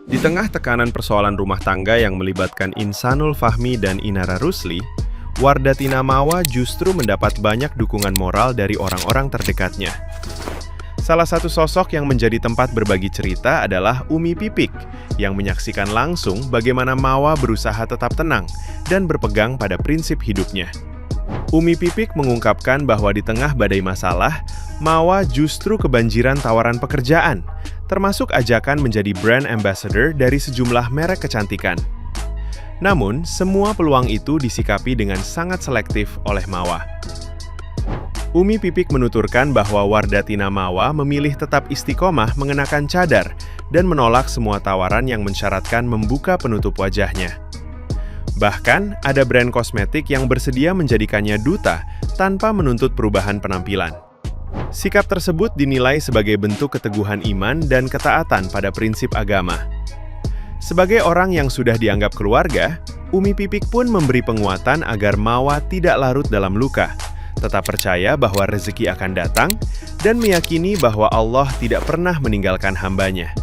Di tengah tekanan persoalan rumah tangga yang melibatkan Insanul Fahmi dan Inara Rusli, Wardatina Mawa justru mendapat banyak dukungan moral dari orang-orang terdekatnya. Salah satu sosok yang menjadi tempat berbagi cerita adalah Umi Pipik, yang menyaksikan langsung bagaimana Mawa berusaha tetap tenang dan berpegang pada prinsip hidupnya. Umi Pipik mengungkapkan bahwa di tengah badai masalah, Mawa justru kebanjiran tawaran pekerjaan, termasuk ajakan menjadi brand ambassador dari sejumlah merek kecantikan. Namun, semua peluang itu disikapi dengan sangat selektif oleh Mawa. Umi Pipik menuturkan bahwa Wardatina Mawa memilih tetap istiqomah mengenakan cadar dan menolak semua tawaran yang mensyaratkan membuka penutup wajahnya. Bahkan, ada brand kosmetik yang bersedia menjadikannya duta tanpa menuntut perubahan penampilan. Sikap tersebut dinilai sebagai bentuk keteguhan iman dan ketaatan pada prinsip agama. Sebagai orang yang sudah dianggap keluarga, Umi Pipik pun memberi penguatan agar Mawa tidak larut dalam luka, tetap percaya bahwa rezeki akan datang, dan meyakini bahwa Allah tidak pernah meninggalkan hambanya.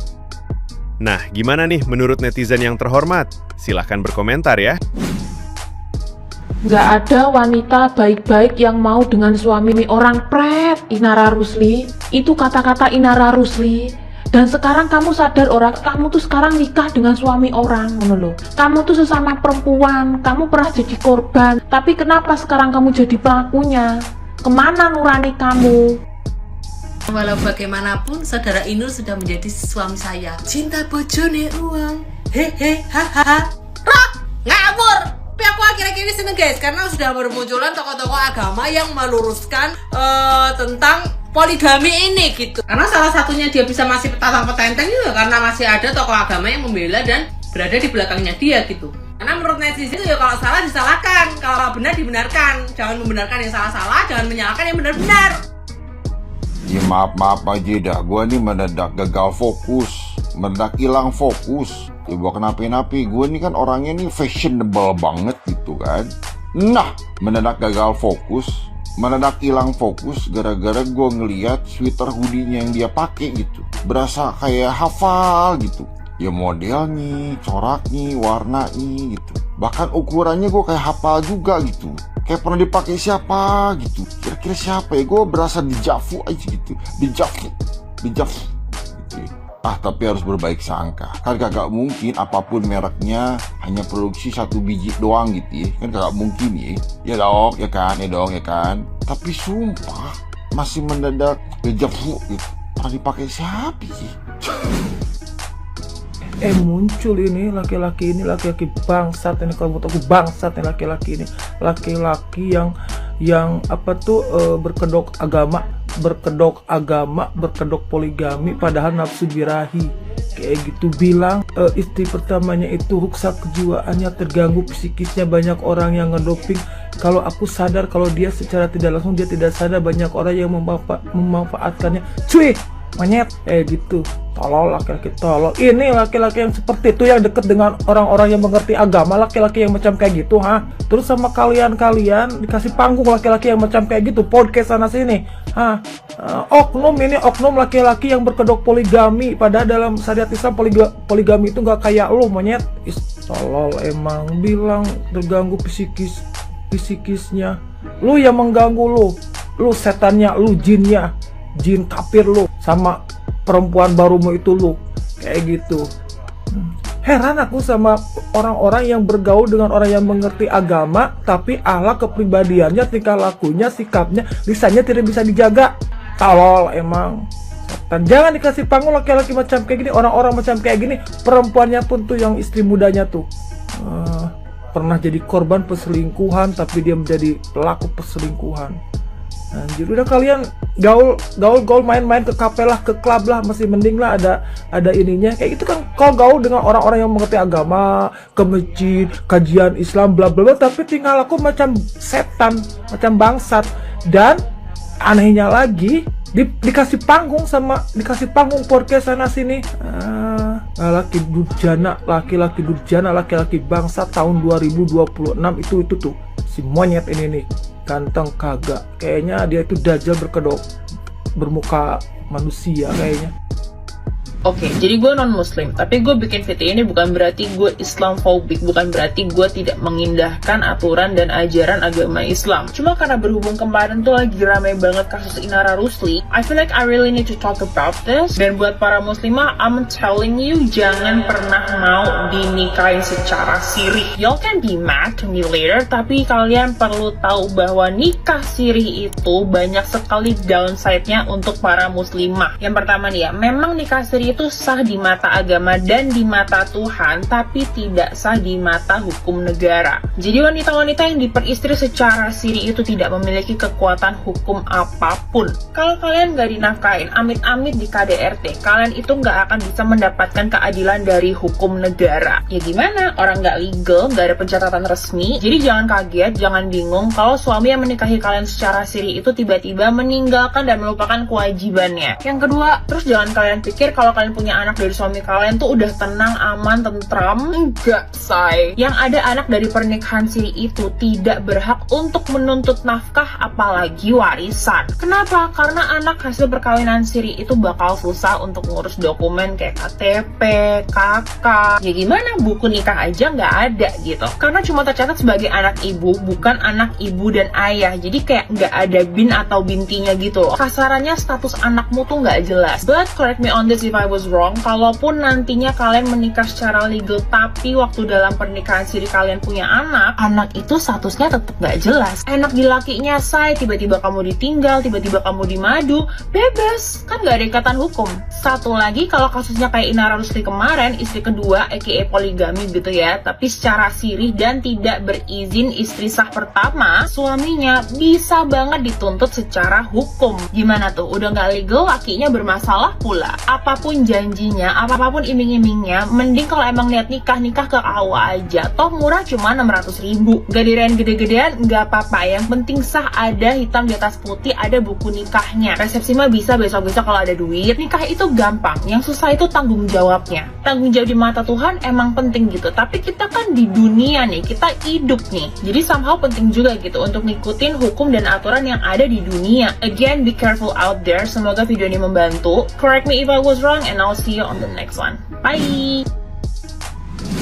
Nah, gimana nih menurut netizen yang terhormat? Silahkan berkomentar ya. Nggak ada wanita baik-baik yang mau dengan suami orang pret, Inara Rusli. Itu kata-kata Inara Rusli. Dan sekarang kamu sadar orang, kamu tuh sekarang nikah dengan suami orang, loh. Kamu tuh sesama perempuan, kamu pernah jadi korban. Tapi kenapa sekarang kamu jadi pelakunya? Kemana nurani kamu? Walau bagaimanapun, saudara Inul sudah menjadi suami saya. Cinta bojone uang, hehe, hahaha. Roh, ngawur. Tapi aku akhir-akhir ini seneng guys, karena sudah bermunculan tokoh-tokoh agama yang meluruskan tentang poligami ini gitu. Karena salah satunya dia bisa masih petantang petenteng juga karena masih ada tokoh agama yang membela dan berada di belakangnya dia gitu. Karena menurut netizen itu ya kalau salah disalahkan, kalau benar dibenarkan. Jangan membenarkan yang salah-salah, jangan menyalahkan yang benar-benar. Ya maaf aja dah, gue nih mendadak gagal fokus, mendadak hilang fokus. Ya gue kenapa-napa, gue nih kan orangnya nih fashionable banget gitu kan. Nah, mendadak gagal fokus, mendadak hilang fokus gara-gara gue ngeliat sweater hoodie-nya yang dia pakai gitu. Berasa kayak hafal gitu. Ya modelnya, coraknya, warnanya gitu. Bahkan ukurannya gue kayak hafal juga gitu. Kayak pernah dipakai siapa gitu. Kira-kira siapa ya? Gue berasa dejavu aja gitu. Dejavu gitu. Tapi harus berbaik sangka. Kan kagak mungkin apapun mereknya hanya produksi 1 biji doang gitu ya. Kan kagak mungkin ya. Ya dong, ya kan. Tapi sumpah masih mendadak dejavu gitu. Pernah dipakai siapa sih? Muncul ini laki-laki bangsat ini, kalau menurut aku bangsat ini laki-laki yang berkedok agama, berkedok poligami, padahal nafsu birahi kayak gitu. Bilang istri pertamanya itu rusak kejiwaannya, terganggu psikisnya, banyak orang yang ngedoping. Kalau aku sadar kalau dia secara tidak langsung dia tidak sadar banyak orang yang memanfaatkannya. Cuy, monyet gitu. Tolol, laki-laki tolol. Ini laki-laki yang seperti itu yang dekat dengan orang-orang yang mengerti agama, laki-laki yang macam kayak gitu, Terus sama kalian dikasih panggung laki-laki yang macam kayak gitu, podcast sana sini, oknum laki-laki yang berkedok poligami, padahal dalam syariat Islam poligami itu nggak kayak lu, monyet. Tolol emang, bilang terganggu psikisnya. Lu yang mengganggu lu setannya, lu jinnya, jin kafir lu, sama perempuan barumu itu lu kayak gitu. Heran aku sama orang-orang yang bergaul dengan orang yang mengerti agama, tapi akhlak kepribadiannya, tingkah lakunya, sikapnya, lisannya tidak bisa dijaga. Tolol emang. Setan. Jangan dikasih panggung laki-laki macam kayak gini, orang-orang macam kayak gini. Perempuannya pun tuh yang istri mudanya tuh pernah jadi korban perselingkuhan, tapi dia menjadi pelaku perselingkuhan. Anjir, udah kalian gaul main-main ke kafe lah, ke klub lah, masih mending lah ada ininya kayak gitu kan. Kalau gaul dengan orang-orang yang mengerti agama, ke masjid, kajian Islam bla bla bla, tapi tinggal aku macam setan, macam bangsat. Dan anehnya lagi dikasih panggung podcast sana sini. Laki-laki durjana, laki-laki bangsat tahun 2026 itu tuh si monyet ini nih. Ganteng kagak, kayaknya dia itu dajjal berkedok bermuka manusia kayaknya. Oke, jadi gue non-muslim, tapi gue bikin video ini bukan berarti gue Islamophobic, bukan berarti gue tidak mengindahkan aturan dan ajaran agama Islam. Cuma karena berhubung kemarin tuh lagi rame banget kasus Inara Rusli, I feel like I really need to talk about this. Dan buat para muslimah, I'm telling you, jangan pernah mau dinikahin secara sirih. Y'all can be mad to me later, tapi kalian perlu tahu bahwa nikah sirih itu banyak sekali downside-nya untuk para muslimah. Yang pertama nih ya, memang nikah sirih itu sah di mata agama dan di mata Tuhan, tapi tidak sah di mata hukum negara. Jadi wanita-wanita yang diperistri secara siri itu tidak memiliki kekuatan hukum apapun. Kalau kalian nggak dinafkahin, amit-amit di KDRT, kalian itu nggak akan bisa mendapatkan keadilan dari hukum negara. Ya gimana? Orang nggak legal, nggak ada pencatatan resmi. Jadi jangan kaget, jangan bingung kalau suami yang menikahi kalian secara siri itu tiba-tiba meninggalkan dan melupakan kewajibannya. Yang kedua, terus jangan kalian pikir kalau kalian punya anak dari suami kalian tuh udah tenang, aman, tentram. Enggak, say. Yang ada anak dari pernikahan siri itu tidak berhak untuk menuntut nafkah apalagi warisan. Kenapa? Karena anak hasil perkawinan siri itu bakal susah untuk ngurus dokumen kayak KTP, KK. Ya gimana? Buku nikah aja nggak ada gitu. Karena cuma tercatat sebagai anak ibu, bukan anak ibu dan ayah. Jadi kayak nggak ada bin atau bintinya gitu loh. Kasarannya status anakmu tuh nggak jelas. But correct me on this if I was wrong, kalaupun nantinya kalian menikah secara legal tapi waktu dalam pernikahan siri kalian punya anak itu statusnya tetap gak jelas. Enak di lakinya, say, tiba-tiba kamu ditinggal, tiba-tiba kamu dimadu, bebas, kan gak ada ikatan hukum. Satu lagi, kalau kasusnya kayak Inara Rusli kemarin, istri kedua aka poligami gitu ya, tapi secara sirih dan tidak berizin istri sah pertama, suaminya bisa banget dituntut secara hukum. Gimana tuh, udah gak legal, lakinya bermasalah pula. Apapun janjinya, apapun iming-imingnya, mending kalau emang niat nikah ke AUA aja. Toh murah cuma 600.000. Gak dirayain gede-gedean, gak apa-apa. Yang penting sah, ada hitam di atas putih, ada buku nikahnya. Resepsi mah bisa besok-besok kalau ada duit. Nikah itu gampang, yang susah itu tanggung jawabnya. Tanggung jawab di mata Tuhan emang penting gitu. Tapi kita kan di dunia nih, kita hidup nih. Jadi somehow penting juga gitu untuk ngikutin hukum dan aturan yang ada di dunia. Again, be careful out there. Semoga video ini membantu. Correct me if I was wrong and I'll see you on the next one. Bye!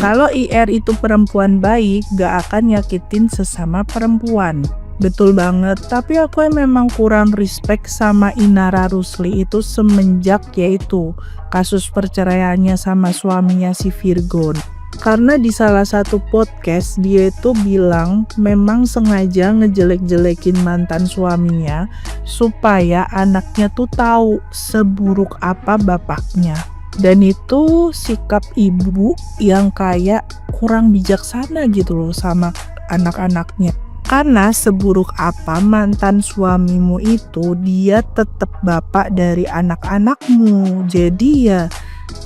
Kalau IR itu perempuan baik, gak akan nyakitin sesama perempuan. Betul banget, tapi aku memang kurang respect sama Inara Rusli itu semenjak yaitu kasus perceraiannya sama suaminya si Virgon. Karena di salah satu podcast dia itu bilang memang sengaja ngejelek-jelekin mantan suaminya supaya anaknya tuh tahu seburuk apa bapaknya. Dan itu sikap ibu yang kayak kurang bijaksana gitu loh sama anak-anaknya. Karena seburuk apa mantan suamimu itu, dia tetap bapak dari anak-anakmu. Jadi ya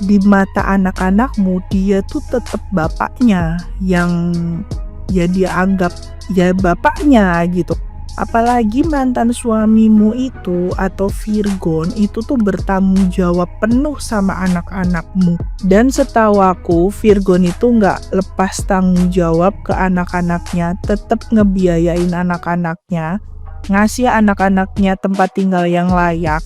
di mata anak-anakmu dia tuh tetap bapaknya yang ya dia anggap ya bapaknya gitu. Apalagi mantan suamimu itu atau Virgon itu tuh bertanggung jawab penuh sama anak-anakmu. Dan setahu aku Virgon itu nggak lepas tanggung jawab ke anak-anaknya, tetap ngebiayain anak-anaknya, ngasih anak-anaknya tempat tinggal yang layak,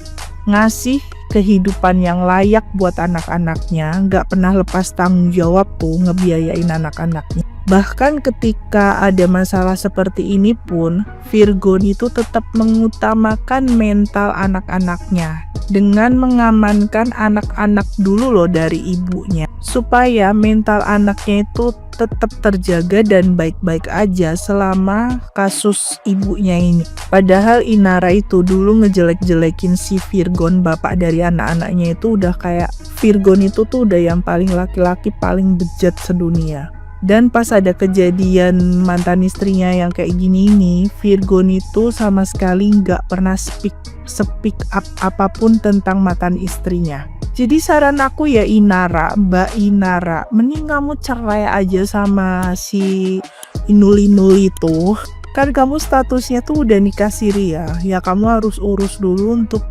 ngasih kehidupan yang layak buat anak-anaknya, nggak pernah lepas tanggung jawab tuh ngebiayain anak-anaknya. Bahkan ketika ada masalah seperti ini pun, Virgon itu tetap mengutamakan mental anak-anaknya dengan mengamankan anak-anak dulu loh dari ibunya, supaya mental anaknya itu tetap terjaga dan baik-baik aja selama kasus ibunya ini. Padahal Inara itu dulu ngejelek-jelekin si Virgon, bapak dari anak-anaknya itu udah kayak Virgon itu tuh udah yang paling laki-laki paling bejat sedunia. Dan pas ada kejadian mantan istrinya yang kayak gini nih, Virgon itu sama sekali nggak pernah speak up apapun tentang mantan istrinya. Jadi saran aku ya Inara, Mbak Inara, mending kamu cerai aja sama si Inul itu. Kan kamu statusnya tuh udah nikah siri ya kamu harus urus dulu untuk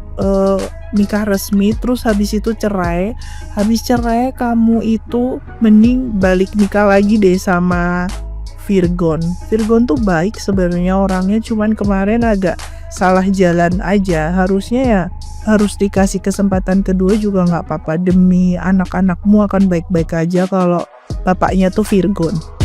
nikah resmi, terus habis itu cerai. Habis cerai kamu itu mending balik nikah lagi deh sama Virgon. Virgon tuh baik sebenarnya orangnya, cuman kemarin agak salah jalan aja, harusnya ya harus dikasih kesempatan kedua juga nggak apa-apa, demi anak-anakmu akan baik-baik aja kalau bapaknya tuh Virgon.